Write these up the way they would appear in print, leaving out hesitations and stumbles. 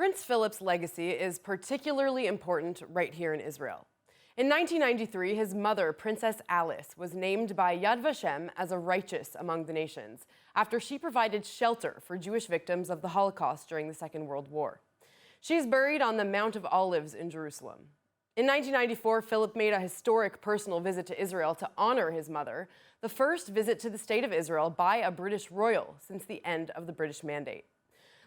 Prince Philip's legacy is particularly important right here in Israel. In 1993, his mother, Princess Alice, was named by Yad Vashem as a righteous among the nations after she provided shelter for Jewish victims of the Holocaust during the Second World War. She's buried on the Mount of Olives in Jerusalem. In 1994, Philip made a historic personal visit to Israel to honor his mother, the first visit to the State of Israel by a British royal since the end of the British Mandate.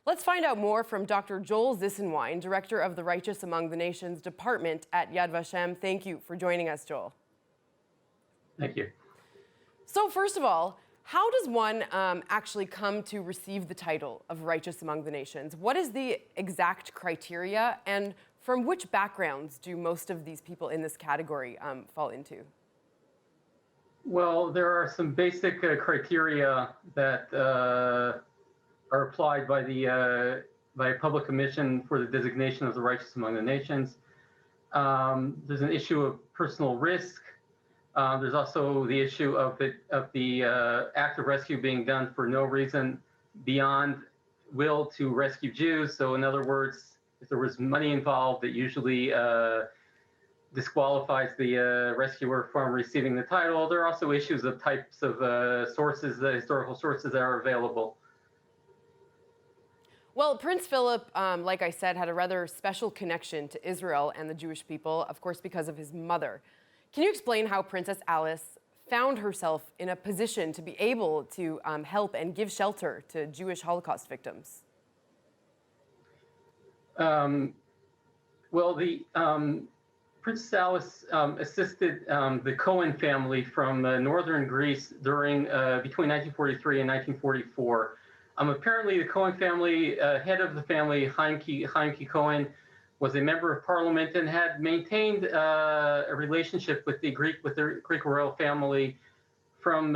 Let's find out more from Dr. Joel Zisenwine, Director of the Righteous Among the Nations Department at Yad Vashem. Thank you for joining us, Joel. Thank you. So first of all, how does one actually come to receive the title of Righteous Among the Nations? What is the exact criteria, and from which backgrounds do most of these people in this category fall into? Well, there are some basic criteria that are applied by a public commission for the designation of the righteous among the nations. There's an issue of personal risk. There's also the issue of the act of rescue being done for no reason beyond will to rescue Jews. So in other words, if there was money involved, it usually disqualifies the rescuer from receiving the title. There are also issues of types of sources, the historical sources that are available. Well, Prince Philip, like I said, had a rather special connection to Israel and the Jewish people, of course, because of his mother. Can you explain how Princess Alice found herself in a position to be able to help and give shelter to Jewish Holocaust victims? Princess Alice assisted the Cohen family from northern Greece during between 1943 and 1944. Apparently, the Cohen family, head of the family, Chaimki Cohen, was a member of parliament and had maintained a relationship with the Greek royal family from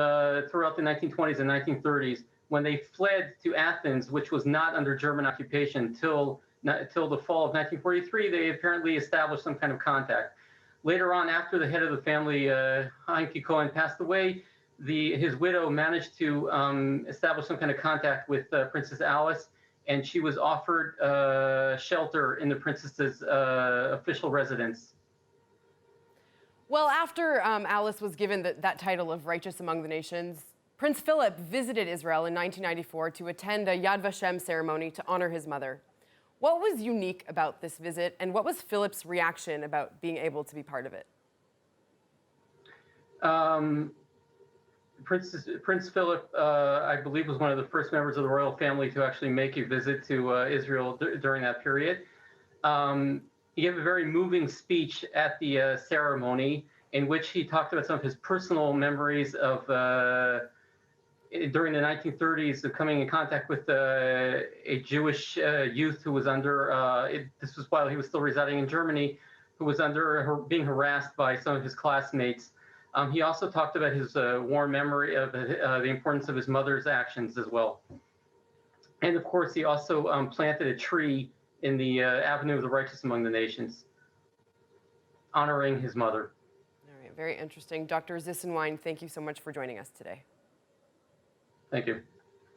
throughout the 1920s and 1930s, when they fled to Athens, which was not under German occupation till the fall of 1943. They apparently established some kind of contact. Later on, after the head of the family, Chaimki Cohen, passed away, his widow managed to establish some kind of contact with Princess Alice, and she was offered shelter in the princess's official residence. Well, after Alice was given that title of Righteous Among the Nations, Prince Philip visited Israel in 1994 to attend a Yad Vashem ceremony to honor his mother. What was unique about this visit, and what was Philip's reaction about being able to be part of it? Prince Philip, I believe, was one of the first members of the royal family to actually make a visit to Israel during that period. He gave a very moving speech at the ceremony, in which he talked about some of his personal memories of during the 1930s of coming in contact with a Jewish youth who was under, this was while he was still residing in Germany, who was being harassed by some of his classmates. He also talked about his warm memory of the importance of his mother's actions as well. And of course, he also planted a tree in the Avenue of the Righteous Among the Nations, honoring his mother. All right, very interesting. Dr. Zisenwine, thank you so much for joining us today. Thank you.